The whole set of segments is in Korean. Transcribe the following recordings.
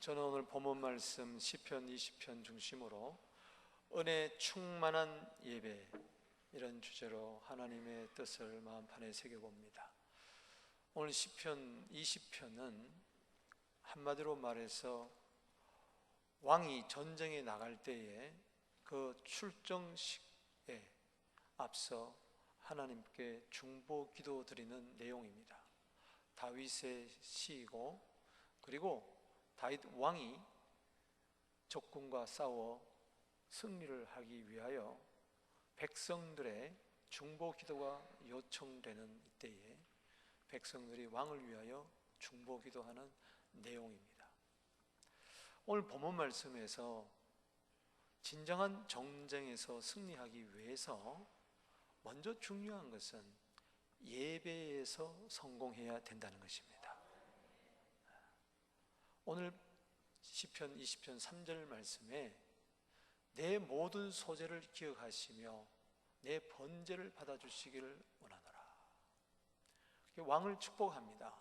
저는 오늘 본문 말씀 시편 20편 중심으로 은혜 충만한 예배, 이런 주제로 하나님의 뜻을 마음판에 새겨봅니다. 오늘 시편 20편은 한마디로 말해서 왕이 전쟁에 나갈 때에 그 출정식에 앞서 하나님께 중보 기도 드리는 내용입니다. 다윗의 시이고, 그리고 다윗 왕이 적군과 싸워 승리를 하기 위하여 백성들의 중보 기도가 요청되는 이때에 백성들이 왕을 위하여 중보 기도하는 내용입니다. 오늘 본문 말씀에서 진정한 전쟁에서 승리하기 위해서 먼저 중요한 것은 예배에서 성공해야 된다는 것입니다. 오늘 시편 20편 3절 말씀에 내 모든 소재를 기억하시며 내 번제를 받아주시기를 원하노라. 왕을 축복합니다.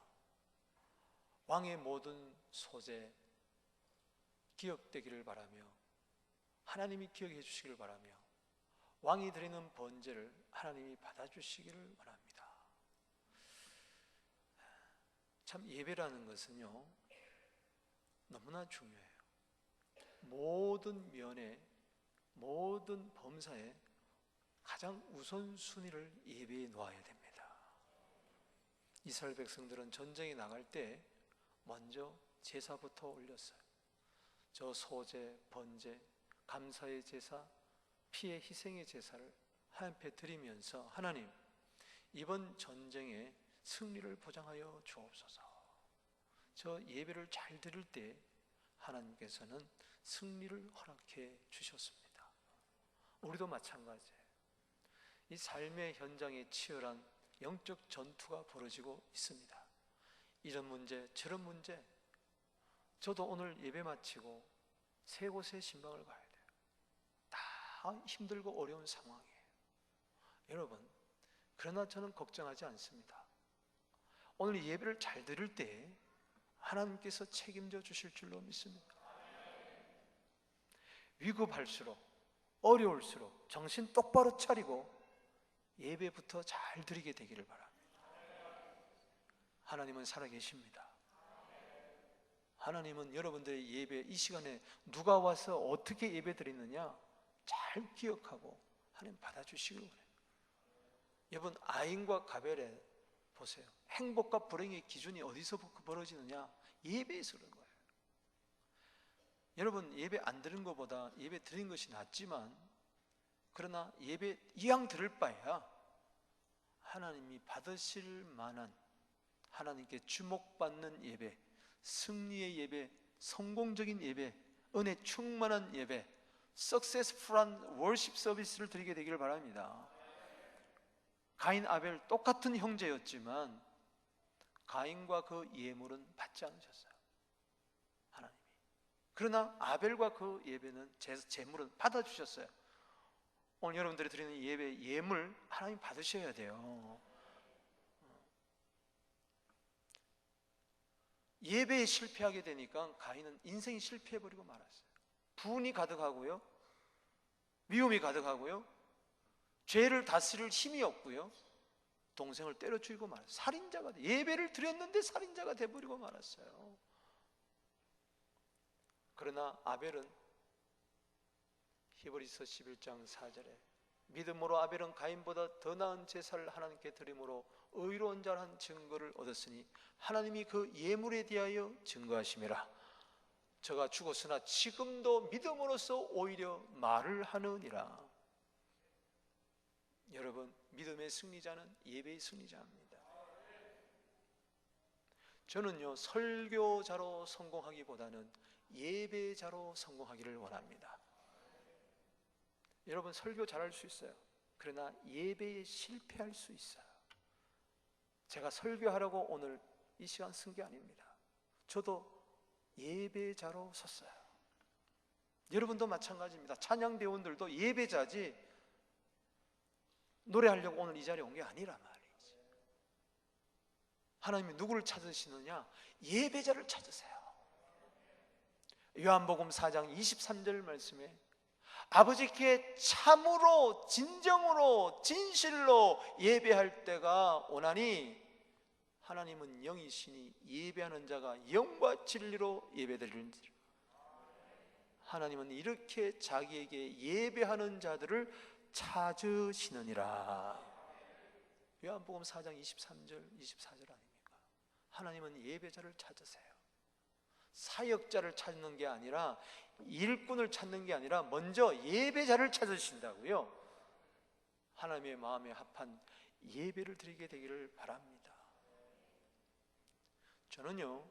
왕의 모든 소재 기억되기를 바라며 하나님이 기억해 주시기를 바라며 왕이 드리는 번제를 하나님이 받아주시기를 원합니다. 참 예배라는 것은요, 너무나 중요해요. 모든 면에, 모든 범사에 가장 우선순위를 예배에 놓아야 됩니다. 이스라엘 백성들은 전쟁에 나갈 때 먼저 제사부터 올렸어요. 저 소제, 번제, 감사의 제사, 피의 희생의 제사를 하나님께 드리면서 하나님, 이번 전쟁에 승리를 보장하여 주옵소서. 저 예배를 잘 드릴 때 하나님께서는 승리를 허락해 주셨습니다. 우리도 마찬가지예요. 이 삶의 현장에 치열한 영적 전투가 벌어지고 있습니다. 이런 문제, 저런 문제, 저도 오늘 예배 마치고 세 곳의 신방을 가야 돼요. 다 힘들고 어려운 상황이에요. 여러분, 그러나 저는 걱정하지 않습니다. 오늘 예배를 잘 드릴 때 하나님께서 책임져 주실 줄로 믿습니다. 위급할수록, 어려울수록 정신 똑바로 차리고 예배부터 잘 드리게 되기를 바랍니다. 하나님은 살아계십니다. 하나님은 여러분들의 예배, 이 시간에 누가 와서 어떻게 예배 드리느냐 잘 기억하고 하나님 받아주시길 원해요. 여러분, 아인과 가벨에 보세요. 행복과 불행의 기준이 어디서 벌어지느냐? 예배에서 그런 거예요. 여러분, 예배 안 드린 것보다 예배 드린 것이 낫지만, 그러나 예배 이왕 들을 바에야 하나님이 받으실 만한, 하나님께 주목받는 예배, 승리의 예배, 성공적인 예배, 은혜 충만한 예배, 석세스풀한 월십 서비스를 드리게 되기를 바랍니다. 가인 아벨 똑같은 형제였지만 가인과 그 예물은 받지 않으셨어요, 하나님이. 그러나 아벨과 그 예배는, 제물은 받아주셨어요. 오늘 여러분들이 드리는 예배, 예물 하나님 받으셔야 돼요. 예배에 실패하게 되니까 가인은 인생이 실패해버리고 말았어요. 분이 가득하고요, 미움이 가득하고요, 죄를 다스릴 힘이 없고요, 동생을 때려 죽이고 말았어요. 살인자가, 예배를 드렸는데 살인자가 돼버리고 말았어요. 그러나 아벨은 히브리서 11장 4절에 믿음으로 아벨은 가인보다 더 나은 제사를 하나님께 드림으로 의로운 자라는 증거를 얻었으니 하나님이 그 예물에 대하여 증거하심이라. 저가 죽었으나 지금도 믿음으로써 오히려 말을 하느니라. 여러분, 믿음의 승리자는 예배의 승리자입니다. 저는요, 설교자로 성공하기보다는 예배자로 성공하기를 원합니다. 여러분, 설교 잘할 수 있어요. 그러나 예배에 실패할 수 있어요. 제가 설교하라고 오늘 이 시간 쓴 게 아닙니다. 저도 예배자로 섰어요. 여러분도 마찬가지입니다. 찬양대원들도 예배자지 노래하려고 오늘 이 자리에 온 게 아니란 말이지. 하나님이 누구를 찾으시느냐? 예배자를 찾으세요. 요한복음 4장 23절 말씀에 아버지께 참으로 진정으로 진실로 예배할 때가 오나니 하나님은 영이시니 예배하는 자가 영과 진리로 예배드리는지라. 하나님은 이렇게 자기에게 예배하는 자들을 찾으시느니라. 요한복음 4장 23절 24절 아닙니까? 하나님은 예배자를 찾으세요. 사역자를 찾는 게 아니라, 일꾼을 찾는 게 아니라 먼저 예배자를 찾으신다고요. 하나님의 마음에 합한 예배를 드리게 되기를 바랍니다. 저는요,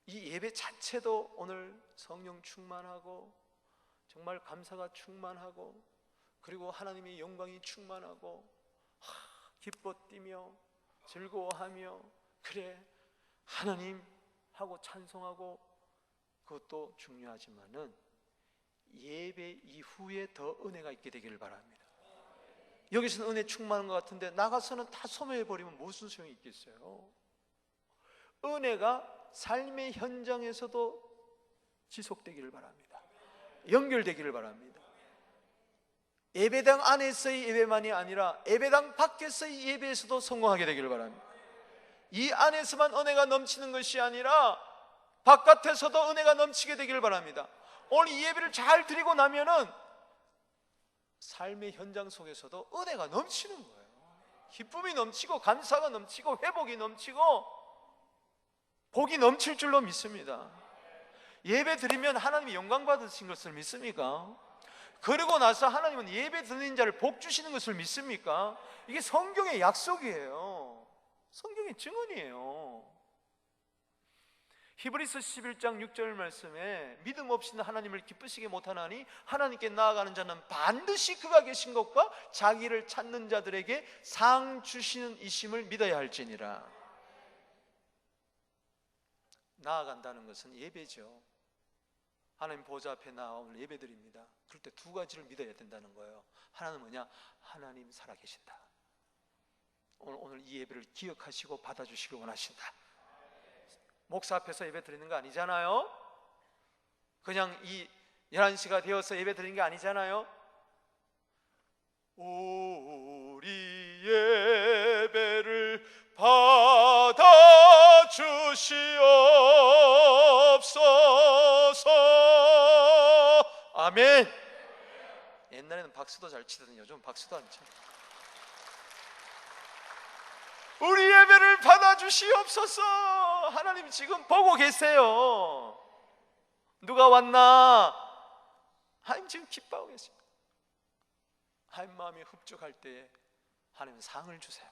이 예배 자체도 오늘 성령 충만하고 정말 감사가 충만하고 그리고 하나님의 영광이 충만하고 기뻐 뛰며 즐거워하며 그래 하나님 하고 찬송하고 그것도 중요하지만은 예배 이후에 더 은혜가 있게 되기를 바랍니다. 여기서는 은혜 충만한 것 같은데 나가서는 다 소멸해버리면 무슨 소용이 있겠어요? 은혜가 삶의 현장에서도 지속되기를 바랍니다. 연결되기를 바랍니다. 예배당 안에서의 예배만이 아니라 예배당 밖에서의 예배에서도 성공하게 되기를 바랍니다. 이 안에서만 은혜가 넘치는 것이 아니라 바깥에서도 은혜가 넘치게 되기를 바랍니다. 오늘 이 예배를 잘 드리고 나면은 삶의 현장 속에서도 은혜가 넘치는 거예요. 기쁨이 넘치고 감사가 넘치고 회복이 넘치고 복이 넘칠 줄로 믿습니다. 예배 드리면 하나님이 영광 받으신 것을 믿습니까? 그러고 나서 하나님은 예배 드리는 자를 복 주시는 것을 믿습니까? 이게 성경의 약속이에요. 성경의 증언이에요. 히브리서 11장 6절 말씀에 믿음 없이는 하나님을 기쁘시게 못하나니 하나님께 나아가는 자는 반드시 그가 계신 것과 자기를 찾는 자들에게 상 주시는 이심을 믿어야 할지니라. 나아간다는 것은 예배죠. 하나님 보좌 앞에 나와 오늘 예배드립니다. 그럴 때 두 가지를 믿어야 된다는 거예요. 하나는 뭐냐? 하나님 살아계신다. 오늘 이 예배를 기억하시고 받아주시길 원하신다. 목사 앞에서 예배 드리는 거 아니잖아요. 그냥 이 11시가 되어서 예배 드리는 게 아니잖아요. 우리 예배를 받아주시옵소서. 아멘. 옛날에는 박수도 잘 치더니 요즘 박수도 안 쳐. 우리 예배를 받아주시옵소서. 하나님 지금 보고 계세요. 누가 왔나? 하나님 지금 기뻐하고 계십니다. 하나님 마음이 흡족할 때에 하나님 상을 주세요.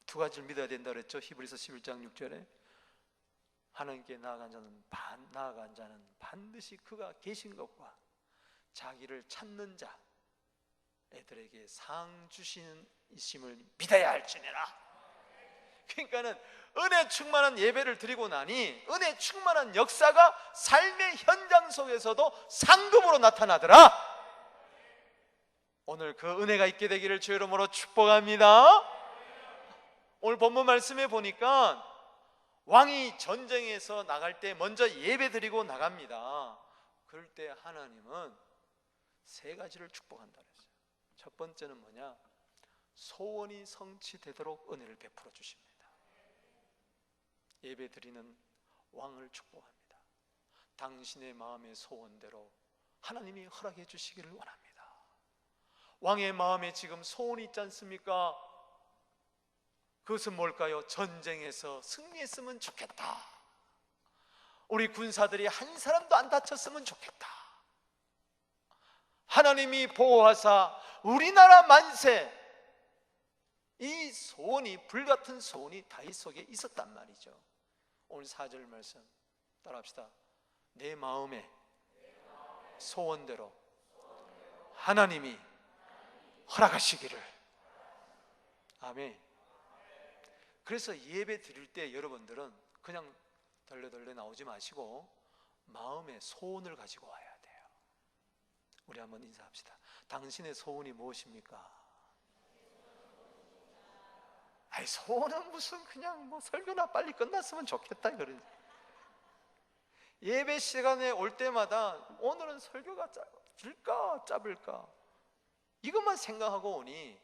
두 가지를 믿어야 된다고 그랬죠. 히브리서 11장 6절에 하나님께 나아간 자는 반드시 그가 계신 것과 자기를 찾는 자 애들에게 상 주시는 이심을 믿어야 할지니라. 그러니까는 은혜 충만한 예배를 드리고 나니 은혜 충만한 역사가 삶의 현장 속에서도 상급으로 나타나더라. 오늘 그 은혜가 있게 되기를 주의 이름으로 축복합니다. 오늘 본문 말씀에 보니까 왕이 전쟁에서 나갈 때 먼저 예배 드리고 나갑니다. 그럴 때 하나님은 세 가지를 축복한다 그랬어요. 첫 번째는 뭐냐? 소원이 성취되도록 은혜를 베풀어 주십니다. 예배 드리는 왕을 축복합니다. 당신의 마음의 소원대로 하나님이 허락해 주시기를 원합니다. 왕의 마음에 지금 소원이 있지 않습니까? 그것은 뭘까요? 전쟁에서 승리했으면 좋겠다. 우리 군사들이 한 사람도 안 다쳤으면 좋겠다. 하나님이 보호하사 우리나라 만세. 이 소원이, 불같은 소원이 다윗 속에 있었단 말이죠. 오늘 4절 말씀 따라합시다. 내 마음의 소원대로 하나님이 허락하시기를. 아멘. 그래서 예배 드릴 때 여러분들은 그냥 덜레덜레 나오지 마시고 마음의 소원을 가지고 와야 돼요. 우리 한번 인사합시다. 당신의 소원이 무엇입니까? 아이, 소원은 무슨 그냥 설교나 빨리 끝났으면 좋겠다 그러니. 예배 시간에 올 때마다 오늘은 설교가 길까 짧을까 이것만 생각하고 오니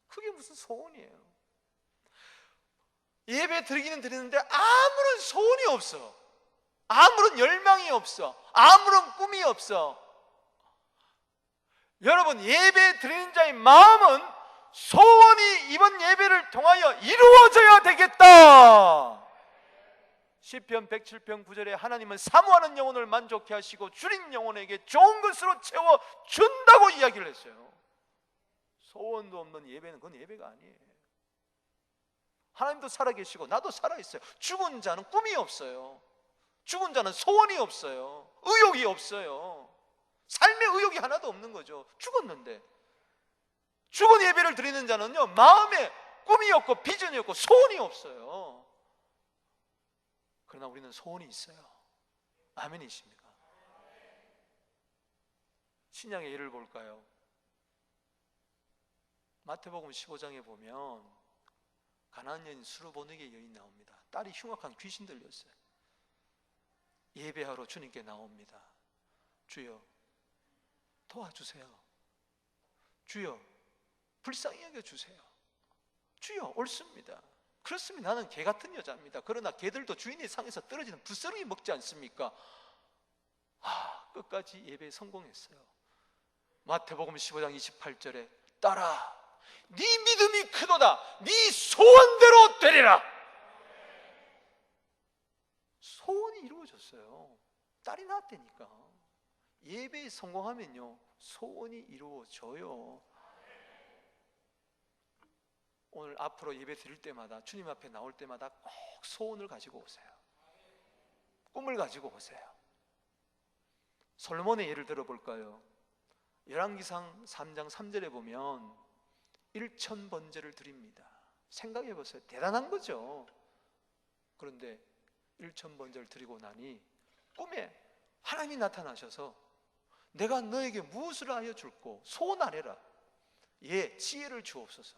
그게 무슨 소원이에요. 예배 드리기는 드리는데 아무런 소원이 없어. 아무런 열망이 없어. 아무런 꿈이 없어. 여러분, 예배 드리는 자의 마음은 소원이 이번 예배를 통하여 이루어져야 되겠다. 시편 107편 9절에 하나님은 사모하는 영혼을 만족해 하시고 줄인 영혼에게 좋은 것으로 채워준다고 이야기를 했어요. 소원도 없는 예배는 그건 예배가 아니에요. 하나님도 살아계시고 나도 살아있어요. 죽은 자는 꿈이 없어요. 죽은 자는 소원이 없어요. 의욕이 없어요. 삶의 의욕이 하나도 없는 거죠. 죽었는데. 죽은 예배를 드리는 자는요, 마음에 꿈이 없고 비전이 없고 소원이 없어요. 그러나 우리는 소원이 있어요. 아멘이십니까? 신약의 예를 볼까요? 마태복음 15장에 보면 가나안 여인 수르보니게 여인 나옵니다. 딸이 흉악한 귀신 들렸어요. 예배하러 주님께 나옵니다. 주여 도와주세요. 주여 불쌍히 여겨주세요. 주여 옳습니다. 그렇습니다. 나는 개 같은 여자입니다. 그러나 개들도 주인의 상에서 떨어지는 부스러기 먹지 않습니까? 끝까지 예배에 성공했어요. 마태복음 15장 28절에 딸아 네 믿음이 크도다. 네 소원대로 되리라. 소원이 이루어졌어요. 딸이 낳았다니까. 예배에 성공하면요 소원이 이루어져요. 오늘 앞으로 예배 드릴 때마다 주님 앞에 나올 때마다 꼭 소원을 가지고 오세요. 꿈을 가지고 오세요. 솔로몬의 예를 들어볼까요? 열왕기상 3장 3절에 보면 1000번제를 드립니다. 생각해 보세요. 대단한 거죠. 그런데 1000번제를 드리고 나니 꿈에 하나님이 나타나셔서 내가 너에게 무엇을 하여 줄고 소원하래라. 예, 지혜를 주옵소서.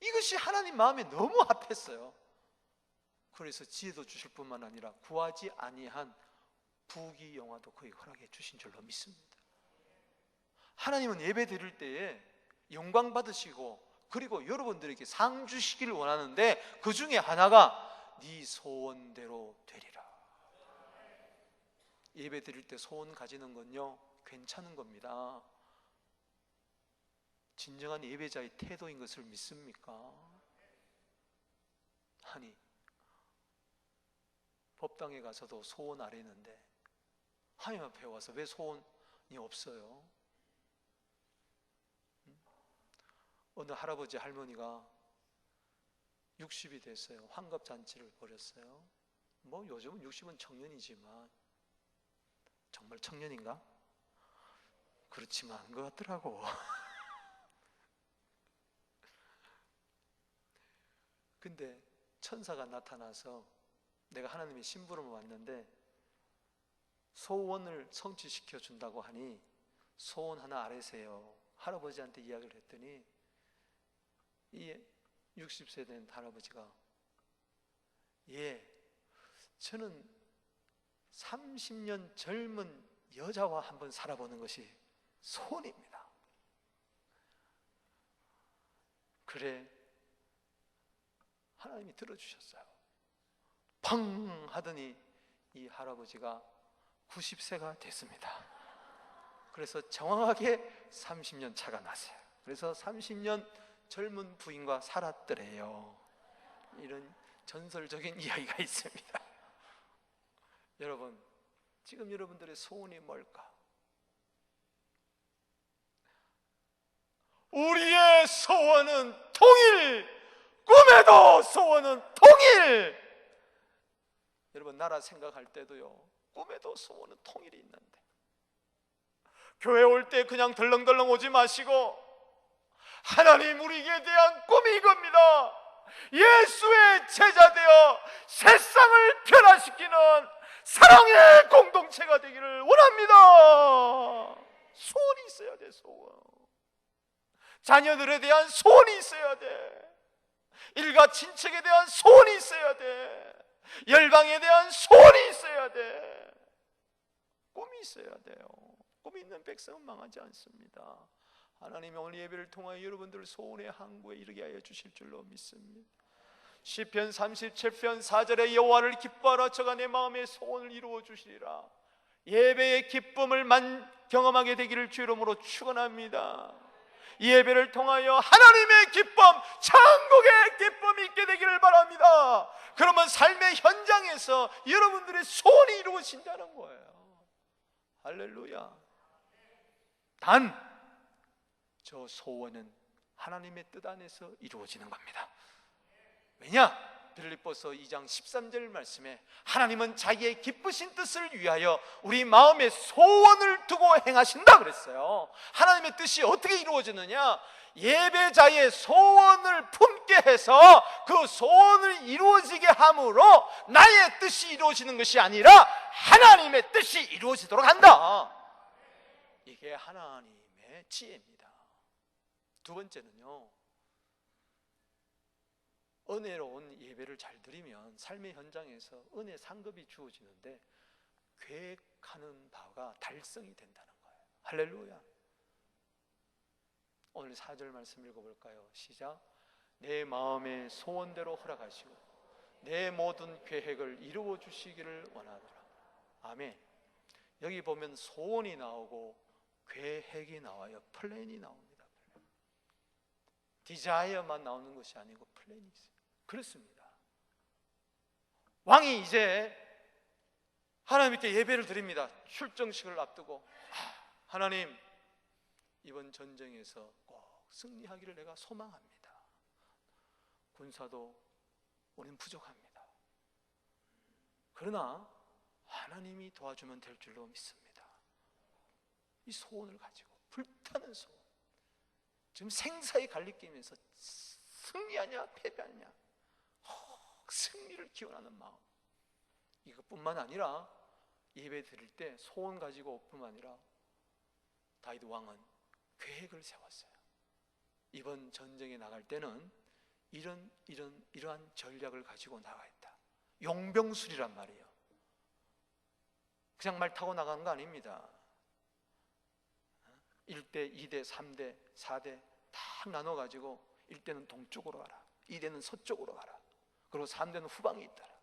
이것이 하나님 마음에 너무 합했어요. 그래서 지혜도 주실 뿐만 아니라 구하지 아니한 부귀영화도 그에게 허락해 주신 줄로 믿습니다. 하나님은 예배 드릴 때에 영광 받으시고 그리고 여러분들에게 상 주시기를 원하는데 그 중에 하나가 네 소원대로 되리라. 예배 드릴 때 소원 가지는 건요 괜찮은 겁니다. 진정한 예배자의 태도인 것을 믿습니까? 아니 법당에 가서도 소원 아뢰는데 하나님 앞에 와서 왜 소원이 없어요? 어느 할아버지 할머니가 60이 됐어요. 환갑잔치를 벌였어요. 뭐 요즘은 60은 청년이지만 정말 청년인가? 그렇지만 않은 것 같더라고. 근데 천사가 나타나서 내가 하나님의 심부름을 왔는데 소원을 성취시켜 준다고 하니 소원 하나 아뢰세요. 할아버지한테 이야기를 했더니 이 60세 된 할아버지가 예, 저는 30년 젊은 여자와 한번 살아보는 것이 소원입니다. 그래, 하나님이 들어주셨어요. 팡 하더니 이 할아버지가 90세가 됐습니다. 그래서 정확하게 30년 차가 났어요. 그래서 30년 젊은 부인과 살았더래요. 이런 전설적인 이야기가 있습니다. 여러분, 지금 여러분들의 소원이 뭘까? 우리의 소원은 통일! 꿈에도 소원은 통일! 여러분, 나라 생각할 때도요, 꿈에도 소원은 통일이 있는데 교회 올 때 그냥 덜렁덜렁 오지 마시고 하나님 우리에게 대한 꿈이 이겁니다. 예수의 제자 되어 세상을 변화시키는 사랑의 공동체가 되기를 원합니다. 소원이 있어야 돼. 소원. 자녀들에 대한 소원이 있어야 돼. 일가 친척에 대한 소원이 있어야 돼. 열방에 대한 소원이 있어야 돼. 꿈이 있어야 돼요. 꿈이 있는 백성은 망하지 않습니다. 하나님이 오늘 예배를 통하여 여러분들 소원의 항구에 이르게 하여 주실 줄로 믿습니다. 시편 37편 4절에 여호와를 기뻐하라 저가 내 마음의 소원을 이루어 주시리라. 예배의 기쁨을 경험하게 되기를 주 이름으로 축원합니다. 이 예배를 통하여 하나님의 기쁨, 천국의 기쁨이 있게 되기를 바랍니다. 그러면 삶의 현장에서 여러분들의 소원이 이루어진다는 거예요. 할렐루야. 단 저 소원은 하나님의 뜻 안에서 이루어지는 겁니다. 왜냐? 빌립보서 2장 13절 말씀에 하나님은 자기의 기쁘신 뜻을 위하여 우리 마음의 소원을 두고 행하신다 그랬어요. 하나님의 뜻이 어떻게 이루어지느냐? 예배자의 소원을 품게 해서 그 소원을 이루어지게 함으로 나의 뜻이 이루어지는 것이 아니라 하나님의 뜻이 이루어지도록 한다. 이게 하나님의 지혜입니다. 두 번째는요, 은혜로운 예배를 잘 드리면 삶의 현장에서 은혜 상급이 주어지는데 계획하는 바가 달성이 된다는 거예요. 할렐루야. 오늘 4절 말씀 읽어볼까요? 시작. 내 마음의 소원대로 허락하시고 내 모든 계획을 이루어 주시기를 원하노라. 아멘. 여기 보면 소원이 나오고 계획이 나와요. 플랜이 나옵니다. 디자이어만 나오는 것이 아니고 플랜이 있어요. 그렇습니다. 왕이 이제 하나님께 예배를 드립니다. 출정식을 앞두고 하나님, 이번 전쟁에서 꼭 승리하기를 내가 소망합니다. 군사도 우리는 부족합니다. 그러나 하나님이 도와주면 될 줄로 믿습니다. 이 소원을 가지고 불타는 소원, 지금 생사의 갈림길에서 승리하냐 패배하냐 승리를 기원하는 마음, 이것뿐만 아니라 예배 드릴 때 소원 가지고 뿐만 아니라 다윗 왕은 계획을 세웠어요. 이번 전쟁에 나갈 때는 이러한 전략을 가지고 나가겠다. 용병술이란 말이에요. 그냥 말 타고 나가는 거 아닙니다. 1대, 2대, 3대, 4대 다 나눠가지고 1대는 동쪽으로 가라, 2대는 서쪽으로 가라, 그리고 3대는 후방에 있다라,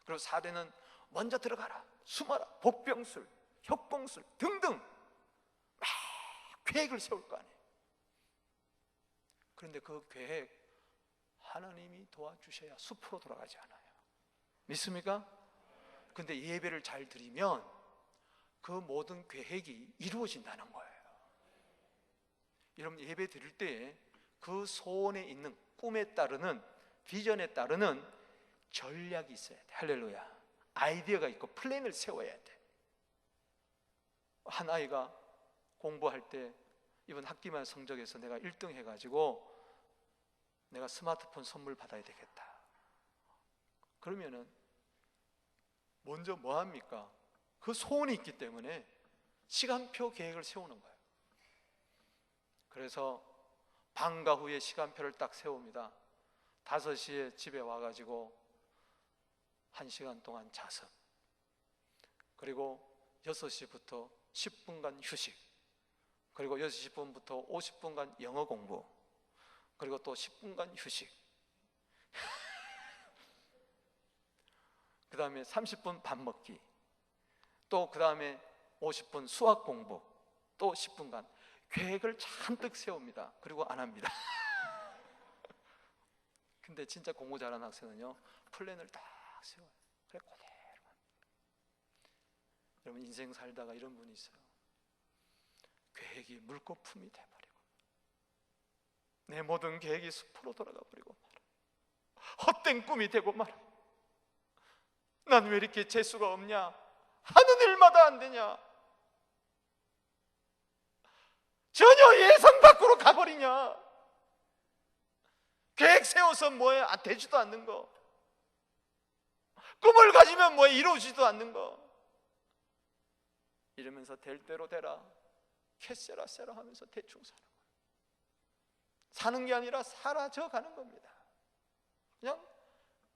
그리고 4대는 먼저 들어가라, 숨어라, 복병술, 협공술 등등 막 계획을 세울 거 아니에요. 그런데 그 계획 하나님이 도와주셔야 숲으로 돌아가지 않아요. 믿습니까? 그런데 예배를 잘 드리면 그 모든 계획이 이루어진다는 거예요. 여러분, 예배 드릴 때에 그 소원에 있는 꿈에 따르는, 비전에 따르는 전략이 있어야 돼. 할렐루야. 아이디어가 있고 플랜을 세워야 돼. 한 아이가 공부할 때 이번 학기말 성적에서 내가 1등 해가지고 내가 스마트폰 선물 받아야 되겠다. 그러면은 먼저 뭐 합니까? 그 소원이 있기 때문에 시간표 계획을 세우는 거예요. 그래서 방과 후에 시간표를 딱 세웁니다. 5시에 집에 와가지고 1시간 동안 자습, 그리고 6시부터 10분간 휴식, 그리고 6시 10분부터 50분간 영어 공부, 그리고 또 10분간 휴식, 그 다음에 30분 밥 먹기, 또 그 다음에 50분 수학 공부, 또 10분간 계획을 잔뜩 세웁니다. 그리고 안 합니다. 근데 진짜 공부 잘하는 학생은요, 플랜을 딱 세워요. 그래 그대로. 여러분, 인생 살다가 이런 분이 있어요. 계획이 물거품이 돼버리고 내 모든 계획이 숲으로 돌아가 버리고 헛된 꿈이 되고 말아. 난 왜 이렇게 재수가 없냐? 하는 일마다 안 되냐? 전혀 예상 밖으로 가버리냐? 계획 세워서 뭐해? 되지도 않는 거. 꿈을 가지면 뭐해? 이루어지도 않는 거. 이러면서 될 대로 되라, 캐세라 세라 하면서 대충 사는 거예요. 사는 게 아니라 사라져 가는 겁니다. 그냥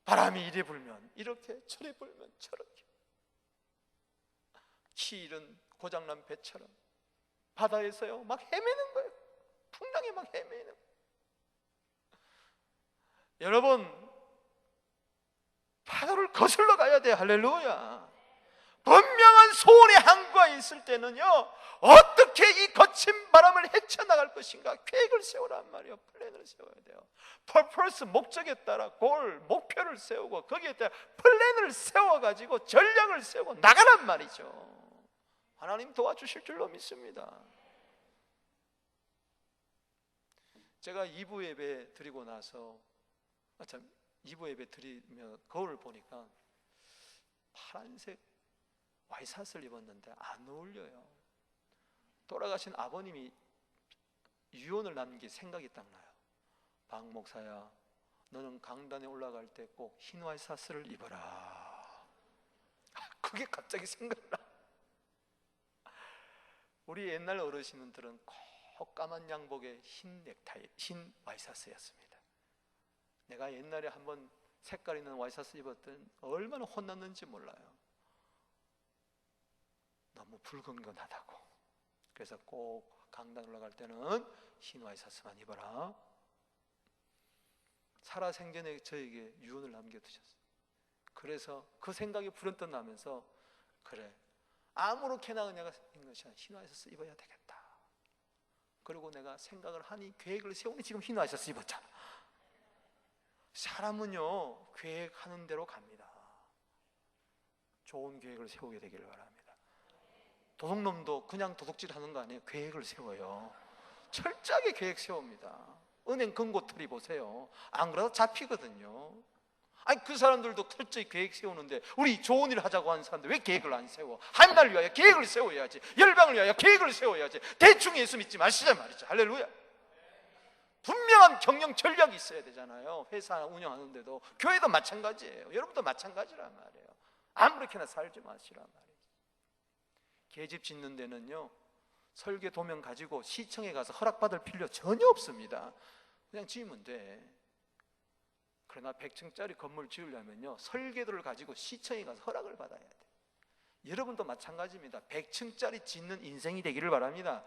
바람이 이리 불면 이렇게, 저리 불면 저렇게. 키 잃은 고장난 배처럼 바다에서요 막 헤매는 거예요. 풍랑에 막 헤매는 거예요. 여러분, 파도를 거슬러 가야 돼요. 할렐루야. 분명한 소원의 항구에 있을 때는요 어떻게 이 거친 바람을 헤쳐나갈 것인가 계획을 세우란 말이에요. 플랜을 세워야 돼요. 퍼포스, 목적에 따라 골, 목표를 세우고 거기에 따라 플랜을 세워가지고 전략을 세우고 나가란 말이죠. 하나님 도와주실 줄로 믿습니다. 제가 2부 예배 드리고 나서 2부 예배 드리며 거울을 보니까 파란색 와이샷을 입었는데 안 어울려요. 돌아가신 아버님이 유언을 남긴 생각이 딱 나요. 박 목사야, 너는 강단에 올라갈 때 꼭 흰 와이샷을 입어라. 그게 갑자기 생각나. 우리 옛날 어르신들은 꼭 까만 양복에 흰 넥타이, 흰 와이샷이었습니다. 내가 옛날에 한번 색깔 있는 와이샷을 입었던 얼마나 혼났는지 몰라요. 너무 불건건하다고. 그래서 꼭 강단 올라갈 때는 흰 와이셔츠만 입어라. 살아생전에 저에게 유언을 남겨두셨어요. 그래서 그 생각이 불현듯 나면서 그래, 아무렇게나 그냥 흰 와이셔츠 입어야 되겠다. 그리고 내가 생각을 하니 계획을 세우니 지금 흰 와이셔츠 입었잖아. 사람은요 계획하는 대로 갑니다. 좋은 계획을 세우게 되기를 바랍니다. 도둑놈도 그냥 도둑질 하는 거 아니에요. 계획을 세워요. 철저하게 계획 세웁니다. 은행 금고털이 보세요. 안 그러다 잡히거든요. 아니 그 사람들도 철저히 계획 세우는데 우리 좋은 일 하자고 하는 사람들 왜 계획을 안 세워? 하나님을 위하여 계획을 세워야지. 열방을 위하여 계획을 세워야지. 대충 예수 믿지 마시자 말이죠. 할렐루야. 분명한 경영 전략이 있어야 되잖아요. 회사 운영하는데도. 교회도 마찬가지예요. 여러분도 마찬가지란 말이에요. 아무렇게나 살지 마시란 말이에요. 계집 짓는 데는요 설계 도면 가지고 시청에 가서 허락받을 필요 전혀 없습니다. 그냥 지으면 돼. 그러나 100층짜리 건물 지으려면요 설계도를 가지고 시청에 가서 허락을 받아야 돼. 여러분도 마찬가지입니다. 100층짜리 짓는 인생이 되기를 바랍니다.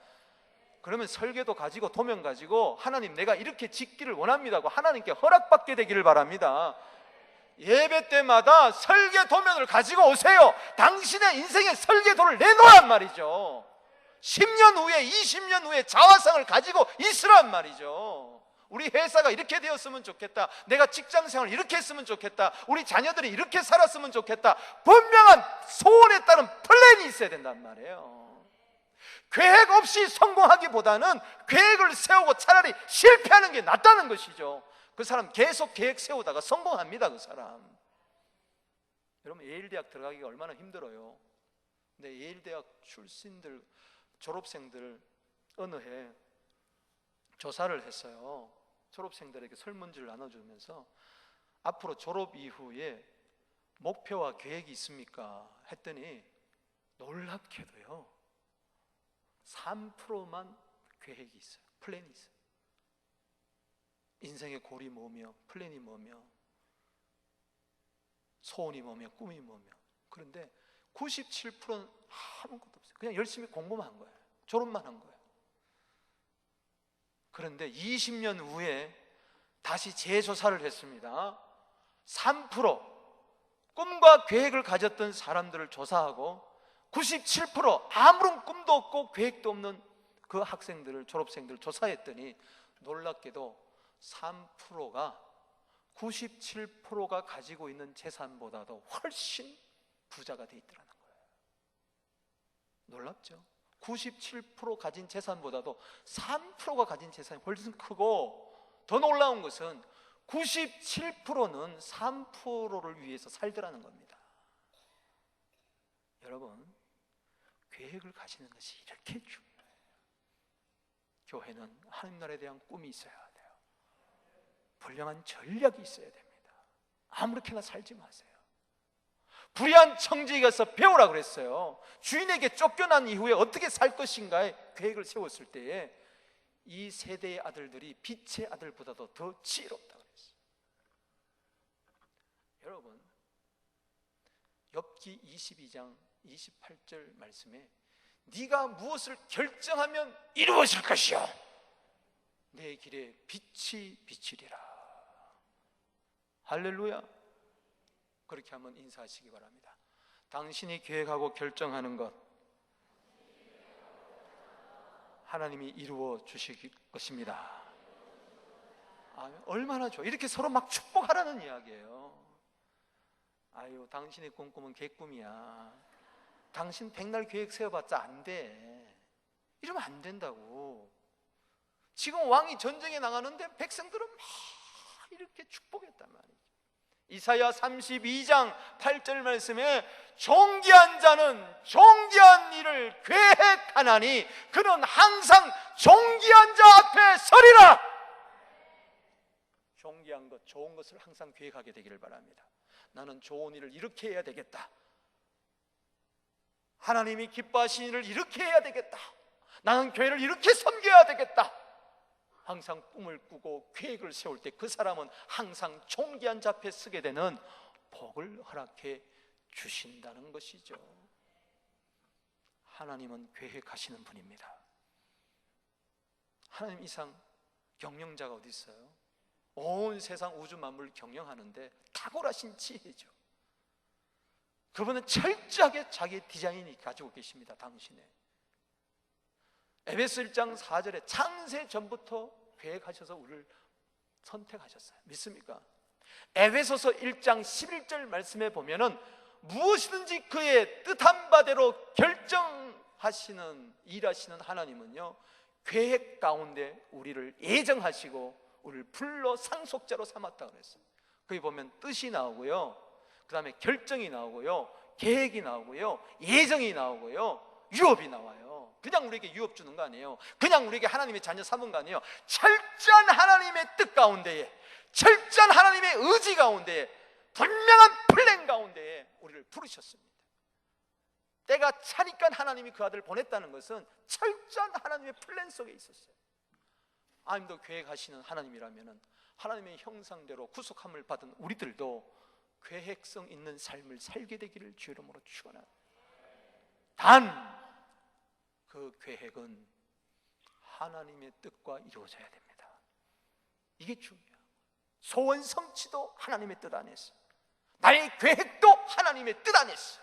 그러면 설계도 가지고 도면 가지고 하나님 내가 이렇게 짓기를 원합니다고 하나님께 허락받게 되기를 바랍니다. 예배 때마다 설계 도면을 가지고 오세요. 당신의 인생의 설계도를 내놓으란 말이죠. 10년 후에 20년 후에 자화상을 가지고 있으란 말이죠. 우리 회사가 이렇게 되었으면 좋겠다. 내가 직장생활을 이렇게 했으면 좋겠다. 우리 자녀들이 이렇게 살았으면 좋겠다. 분명한 소원에 따른 플랜이 있어야 된단 말이에요. 계획 없이 성공하기보다는 계획을 세우고 차라리 실패하는 게 낫다는 것이죠. 그 사람 계속 계획 세우다가 성공합니다. 그 사람. 여러분 예일대학 들어가기가 얼마나 힘들어요. 근데 예일대학 출신들 졸업생들 어느 해 조사를 했어요. 졸업생들에게 설문지를 나눠주면서 앞으로 졸업 이후에 목표와 계획이 있습니까? 했더니 놀랍게도요 3%만 계획이 있어요. 플랜이 있어요. 인생의 골이 뭐며 플랜이 뭐며 소원이 뭐며 꿈이 뭐며. 그런데 97%는 아무것도 없어요. 그냥 열심히 공부만 한 거예요. 졸업만 한 거예요. 그런데 20년 후에 다시 재조사를 했습니다. 3% 꿈과 계획을 가졌던 사람들을 조사하고 97% 아무런 꿈도 없고 계획도 없는 그 학생들을 졸업생들을 조사했더니 놀랍게도 3%가 97%가 가지고 있는 재산보다도 훨씬 부자가 돼 있더라는 거예요. 놀랍죠? 97% 가진 재산보다도 3%가 가진 재산이 훨씬 크고 더 놀라운 것은 97%는 3%를 위해서 살더라는 겁니다. 여러분 계획을 가지는 것이 이렇게 중요해요. 교회는 하나님 나라에 대한 꿈이 있어야 돼요. 불량한 전략이 있어야 됩니다. 아무렇게나 살지 마세요. 불의한 청지에 가서 배우라고 그랬어요. 주인에게 쫓겨난 이후에 어떻게 살 것인가에 계획을 세웠을 때에 이 세대의 아들들이 빛의 아들보다도 더 지혜롭다고 그랬어요. 여러분 욥기 22장 28절 말씀에 네가 무엇을 결정하면 이루어질 것이요 내 길에 빛이 비치리라. 할렐루야. 그렇게 한번 인사하시기 바랍니다. 당신이 계획하고 결정하는 것 하나님이 이루어 주실 것입니다. 얼마나 좋아. 이렇게 서로 막 축복하라는 이야기예요. 아유, 당신의 꿈은 개꿈이야. 당신 백날 계획 세워봤자 안 돼. 이러면 안 된다고. 지금 왕이 전쟁에 나가는데 백성들은 막 이렇게 축복했단 말이죠. 이사야 32장 8절 말씀에 존귀한 자는 존귀한 일을 계획하나니 그는 항상 존귀한 자 앞에 서리라. 존귀한 것, 좋은 것을 항상 계획하게 되기를 바랍니다. 나는 좋은 일을 이렇게 해야 되겠다. 하나님이 기뻐하시는 일을 이렇게 해야 되겠다. 나는 교회를 이렇게 섬겨야 되겠다. 항상 꿈을 꾸고 계획을 세울 때 그 사람은 항상 존귀한 자 앞에 서게 되는 복을 허락해 주신다는 것이죠. 하나님은 계획하시는 분입니다. 하나님 이상 경영자가 어디 있어요? 온 세상 우주 만물을 경영하는데 탁월하신 지혜죠. 그분은 철저하게 자기의 디자인이 가지고 계십니다. 당신의 에베소 1장 4절에 창세 전부터 계획하셔서 우리를 선택하셨어요. 믿습니까? 에베소서 1장 11절 말씀에 보면은 무엇이든지 그의 뜻한 바대로 결정하시는 일하시는 하나님은요, 계획 가운데 우리를 예정하시고 우리를 불러 상속자로 삼았다 그랬어요. 거기 보면 뜻이 나오고요, 그 다음에 결정이 나오고요, 계획이 나오고요, 예정이 나오고요, 유업이 나와요. 그냥 우리에게 유업 주는 거 아니에요. 그냥 우리에게 하나님의 자녀 삼은 거 아니에요. 철저한 하나님의 뜻 가운데에, 철저한 하나님의 의지 가운데에, 분명한 플랜 가운데에 우리를 부르셨습니다. 때가 차니까 하나님이 그 아들을 보냈다는 것은 철저한 하나님의 플랜 속에 있었어요. 하나님도 계획하시는 하나님이라면 하나님의 형상대로 구속함을 받은 우리들도 계획성 있는 삶을 살게 되기를 주의 이름으로 축원합니다. 단 그 계획은 하나님의 뜻과 이루어져야 됩니다. 이게 중요해요. 소원 성취도 하나님의 뜻 안에서, 나의 계획도 하나님의 뜻 안에서,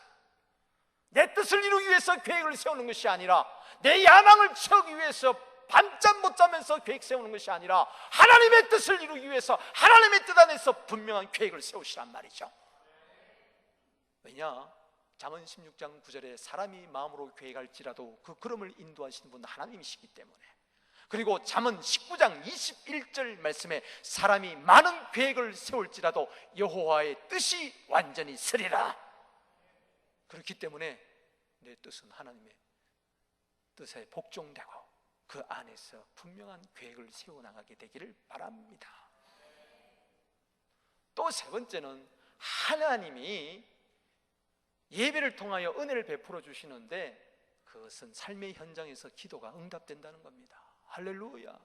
내 뜻을 이루기 위해서 계획을 세우는 것이 아니라 내 야망을 채우기 위해서 밤잠 못 자면서 계획 세우는 것이 아니라 하나님의 뜻을 이루기 위해서 하나님의 뜻 안에서 분명한 계획을 세우시란 말이죠. 왜냐? 잠언 16장 9절에 사람이 마음으로 계획할지라도 그 걸음을 인도하시는 분은 하나님이시기 때문에, 그리고 잠언 19장 21절 말씀에 사람이 많은 계획을 세울지라도 여호와의 뜻이 완전히 서리라. 그렇기 때문에 내 뜻은 하나님의 뜻에 복종되고 그 안에서 분명한 계획을 세워나가게 되기를 바랍니다. 또 세 번째는 하나님이 예배를 통하여 은혜를 베풀어 주시는데 그것은 삶의 현장에서 기도가 응답된다는 겁니다. 할렐루야.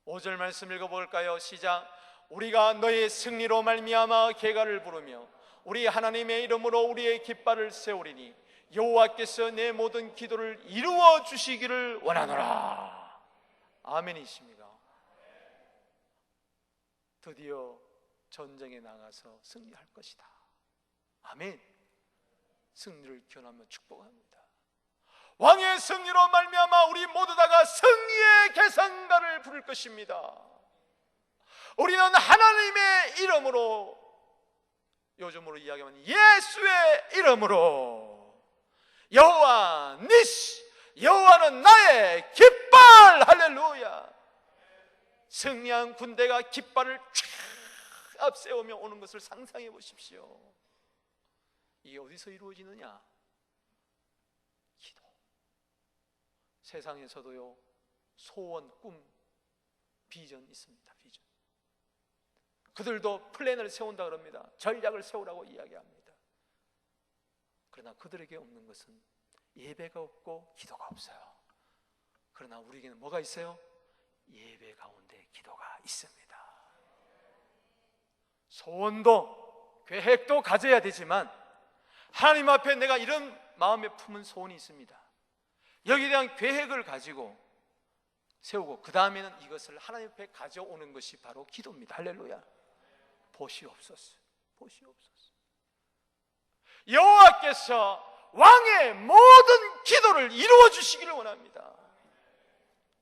5절 말씀 읽어볼까요? 시작. 우리가 너의 승리로 말미암아 계가를 부르며 우리 하나님의 이름으로 우리의 깃발을 세우리니 여호와께서 내 모든 기도를 이루어 주시기를 원하노라. 아멘이십니까? 드디어 전쟁에 나가서 승리할 것이다. 아멘. 승리를 기원하며 축복합니다. 왕의 승리로 말미암아 우리 모두 다가 승리의 계산가를 부를 것입니다. 우리는 하나님의 이름으로, 요즘으로 이야기하면 예수의 이름으로, 여호와 니시, 여호와는 나의 깃발, 할렐루야. 승리한 군대가 깃발을 쫙 앞세우며 오는 것을 상상해 보십시오. 이게 어디서 이루어지느냐? 기도. 세상에서도요, 소원, 꿈, 비전 있습니다. 비전. 그들도 플랜을 세운다 그럽니다. 전략을 세우라고 이야기합니다. 그러나 그들에게 없는 것은 예배가 없고 기도가 없어요. 그러나 우리에게는 뭐가 있어요? 예배 가운데 기도가 있습니다. 소원도 계획도 가져야 되지만 하나님 앞에 내가 이런 마음에 품은 소원이 있습니다. 여기에 대한 계획을 가지고 세우고 그 다음에는 이것을 하나님 앞에 가져오는 것이 바로 기도입니다. 할렐루야. 보시옵소서, 보시옵소서. 여호와께서 왕의 모든 기도를 이루어 주시기를 원합니다.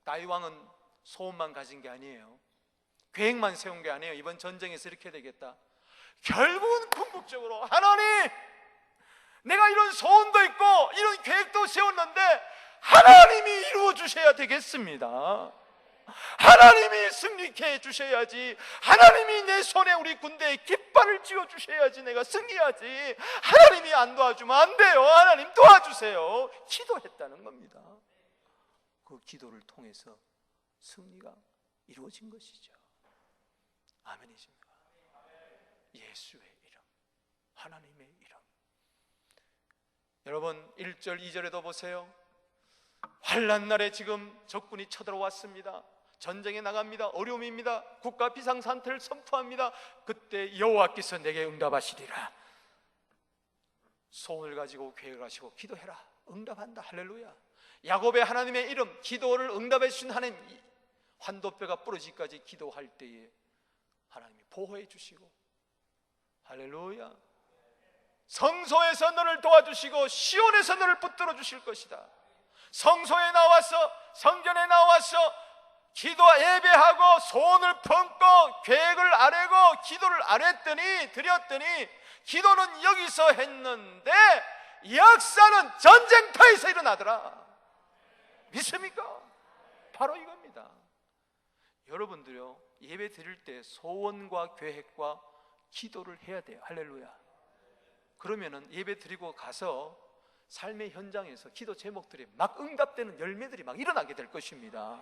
다윗 왕은 소원만 가진 게 아니에요. 계획만 세운 게 아니에요. 이번 전쟁에서 이렇게 되겠다. 결국은 궁극적으로 하나님, 내가 이런 소원도 있고 이런 계획도 세웠는데 하나님이 이루어 주셔야 되겠습니다. 하나님이 승리케 해 주셔야지. 하나님이 내 손에 우리 군대에 깃발을 쥐어 주셔야지 내가 승리하지. 하나님이 안 도와주면 안 돼요. 하나님 도와주세요. 기도했다는 겁니다. 그 기도를 통해서 승리가 이루어진 것이죠. 아멘이십니까? 예수의 이름, 하나님의 이름. 여러분 1절 2절에도 보세요. 환난 날에 지금 적군이 쳐들어왔습니다. 전쟁에 나갑니다. 어려움입니다. 국가 비상상태를 선포합니다. 그때 여호와께서 내게 응답하시리라. 소원을 가지고 계획을 하시고 기도해라. 응답한다. 할렐루야. 야곱의 하나님의 이름, 기도를 응답해 주신 하나님, 환도뼈가 부러지기까지 기도할 때에 하나님이 보호해 주시고, 할렐루야. 성소에서 너를 도와주시고 시온에서 너를 붙들어 주실 것이다. 성소에 나와서, 성전에 나와서 기도 예배하고 소원을 품고 계획을 아뢰고 기도를 아뢰더니 드렸더니 기도는 여기서 했는데 역사는 전쟁터에서 일어나더라. 믿습니까? 바로 이겁니다. 여러분들요, 예배 드릴 때 소원과 계획과 기도를 해야 돼요. 할렐루야. 그러면은 예배 드리고 가서 삶의 현장에서 기도 제목들이 막 응답되는 열매들이 막 일어나게 될 것입니다.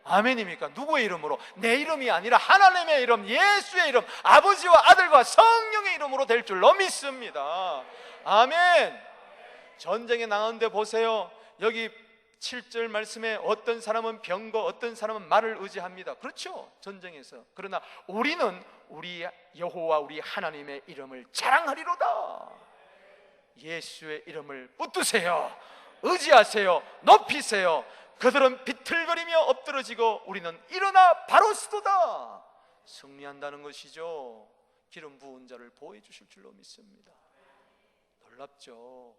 아멘입니까? 누구의 이름으로? 내 이름이 아니라 하나님의 이름, 예수의 이름, 아버지와 아들과 성령의 이름으로 될 줄로 믿습니다. 아멘. 전쟁에 나가는데 보세요. 여기 7절 말씀에 어떤 사람은 병거, 어떤 사람은 말을 의지합니다. 그렇죠, 전쟁에서. 그러나 우리는 우리 여호와 우리 하나님의 이름을 자랑하리로다. 예수의 이름을 붙드세요. 의지하세요. 높이세요. 그들은 비틀거리며 엎드러지고 우리는 일어나 바로 서도다. 승리한다는 것이죠. 기름 부은 자를 보호해 주실 줄로 믿습니다. 놀랍죠.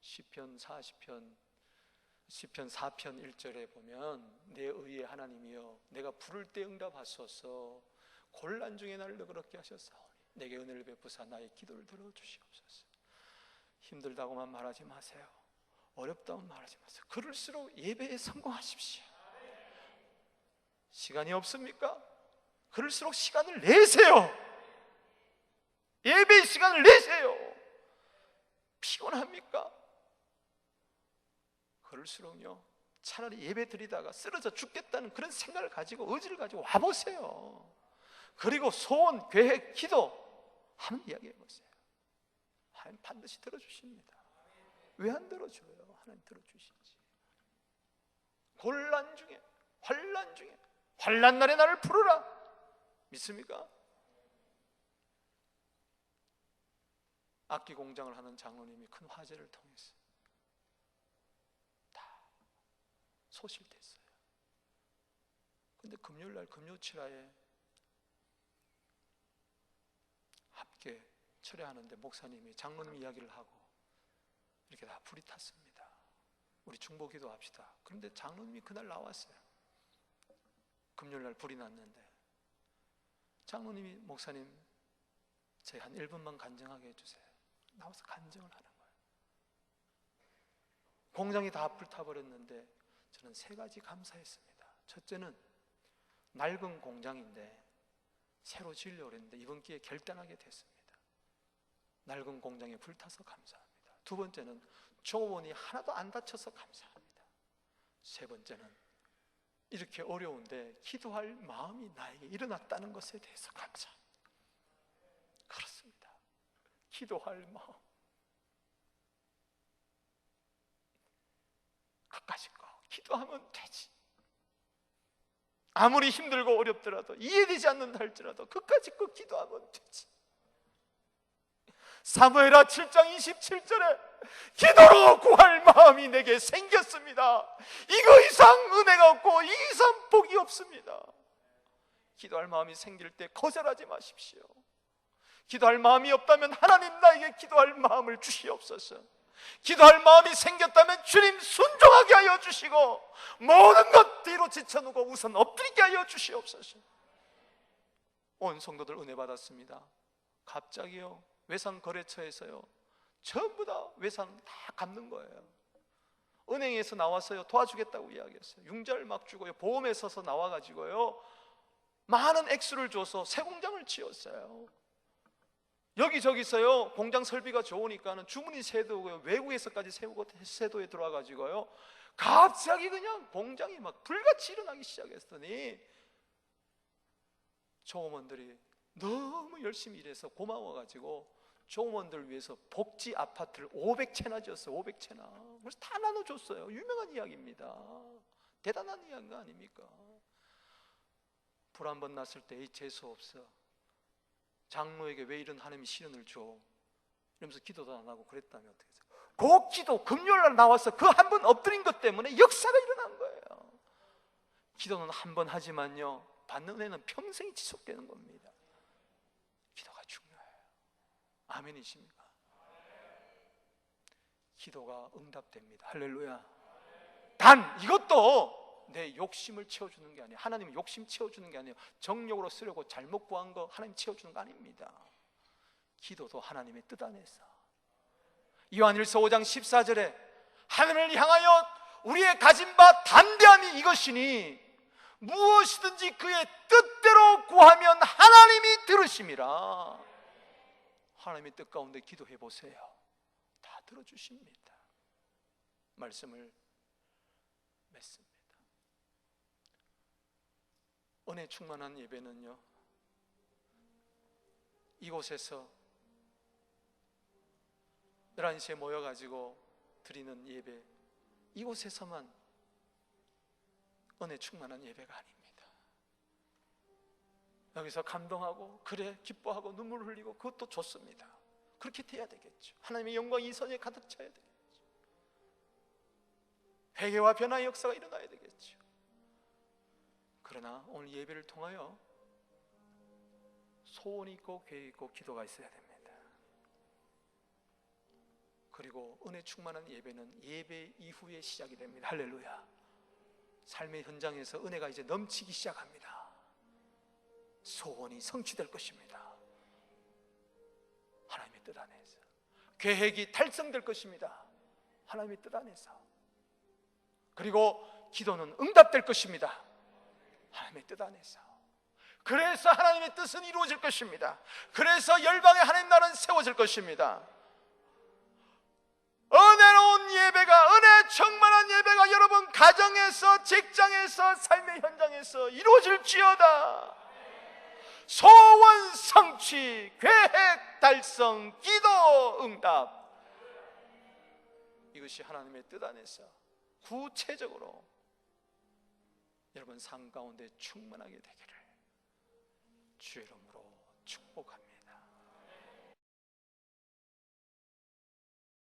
시편 4편 1절에 보면 내 의의 하나님이여 내가 부를 때 응답하소서. 곤란 중에 나를 너그럽게 하셨사오니 내게 은혜를 베푸사 나의 기도를 들어주시옵소서. 힘들다고만 말하지 마세요. 어렵다고만 말하지 마세요. 그럴수록 예배에 성공하십시오. 시간이 없습니까? 그럴수록 시간을 내세요. 예배의 시간을 내세요. 피곤합니까? 그럴수록요, 차라리 예배 드리다가 쓰러져 죽겠다는 그런 생각을 가지고 의지를 가지고 와보세요. 그리고 소원, 계획, 기도 한번 이야기해보세요. 하나님 반드시 들어주십니다. 왜 안 들어줘요? 하나님 들어주시지. 곤란 중에, 환난 중에, 환난 날에 나를 부르라. 믿습니까? 악기 공장을 하는 장로님이 큰 화재를 통해서 다 소실됐어요. 근데 금요일날 금요치라에 함께 철회하는데 목사님이 장로님 이야기를 하고 이렇게 다 불이 탔습니다. 우리 중보기도 합시다. 그런데 장로님이 그날 나왔어요. 금요일날 불이 났는데 장로님이 목사님 저희 한 1분만 간증하게 해주세요. 나와서 간증을 하는 거예요. 공장이 다 불타버렸는데 저는 3가지 감사했습니다. 첫째는 낡은 공장인데 새로 지으려고 했는데 이번 기회에 결단하게 됐습니다. 낡은 공장에 불타서 감사합니다. 2번째는 종업원이 하나도 안 다쳐서 감사합니다. 3번째는 이렇게 어려운데 기도할 마음이 나에게 일어났다는 것에 대해서 감사합니다. 그렇습니다. 기도할 마음 끝까지 거 기도하면 되지. 아무리 힘들고 어렵더라도 이해되지 않는다 할지라도 끝까지 거 기도하면 되지. 사무엘하 7장 27절에 기도로 구할 마음이 내게 생겼습니다. 이거 이상 은혜가 없고 이 이상 복이 없습니다. 기도할 마음이 생길 때 거절하지 마십시오. 기도할 마음이 없다면 하나님 나에게 기도할 마음을 주시옵소서. 기도할 마음이 생겼다면 주님 순종하게 하여 주시고 모든 것 뒤로 제쳐놓고 우선 엎드리게 하여 주시옵소서. 온 성도들 은혜 받았습니다. 갑자기요 외상 거래처에서요 전부 다 외상 다 갚는 거예요. 은행에서 나와서요 도와주겠다고 이야기했어요. 융자를 막 주고요, 보험에 서서 나와가지고요 많은 액수를 줘서 새 공장을 지었어요. 여기저기서요 공장 설비가 좋으니까는 주문이 세도고요, 외국에서까지 세도에 들어와가지고요 갑자기 그냥 공장이 막 불같이 일어나기 시작했더니 종업원들이 너무 열심히 일해서 고마워가지고 종업원들 위해서 복지 아파트를 500채나 지었어요. 500채나. 그래서 다 나눠줬어요. 유명한 이야기입니다. 대단한 이야기 아닙니까? 불 한 번 났을 때 재수 없어, 장로에게 왜 이런 하나님이 시련을 줘? 이러면서 기도도 안 하고 그랬다면 어떻게 해요? 그 기도 금요일날 나와서 그 한 번 엎드린 것 때문에 역사가 일어난 거예요. 기도는 한 번 하지만요 받는 은혜는 평생이 지속되는 겁니다. 기도가 중요해요. 아멘이십니까? 기도가 응답됩니다. 할렐루야. 단 이것도 내 욕심을 채워주는 게 아니에요. 하나님 욕심 채워주는 게 아니에요. 정욕으로 쓰려고 잘못 구한 거 하나님 채워주는 거 아닙니다. 기도도 하나님의 뜻 안에서. 요한일서 5장 14절에 하늘을 향하여 우리의 가진 바 담대함이 이것이니 무엇이든지 그의 뜻대로 구하면 하나님이 들으심이라. 하나님의 뜻 가운데 기도해 보세요. 다 들어주십니다. 말씀을 맺습니다. 은혜 충만한 예배는요 이곳에서 11시에 모여가지고 드리는 예배, 이곳에서만 은혜 충만한 예배가 아닙니다. 여기서 감동하고 그래 기뻐하고 눈물 흘리고 그것도 좋습니다. 그렇게 돼야 되겠죠. 하나님의 영광이 이 선에 가득 차야 되겠죠. 회개와 변화의 역사가 일어나야 되겠죠. 그러나 오늘 예배를 통하여 소원이 있고 계획이 있고 기도가 있어야 됩니다. 그리고 은혜 충만한 예배는 예배 이후에 시작이 됩니다. 할렐루야. 삶의 현장에서 은혜가 이제 넘치기 시작합니다. 소원이 성취될 것입니다. 하나님의 뜻 안에서 계획이 달성될 것입니다. 하나님의 뜻 안에서. 그리고 기도는 응답될 것입니다. 하나님의 뜻 안에서. 그래서 하나님의 뜻은 이루어질 것입니다. 그래서 열방의 하나님 나라는 세워질 것입니다. 은혜로운 예배가, 은혜 충만한 예배가 여러분 가정에서, 직장에서, 삶의 현장에서 이루어질지어다. 소원 성취, 계획 달성, 기도 응답, 이것이 하나님의 뜻 안에서 구체적으로 여러분 삶 가운데 충만하게 되기를 주의 이름으로 축복합니다.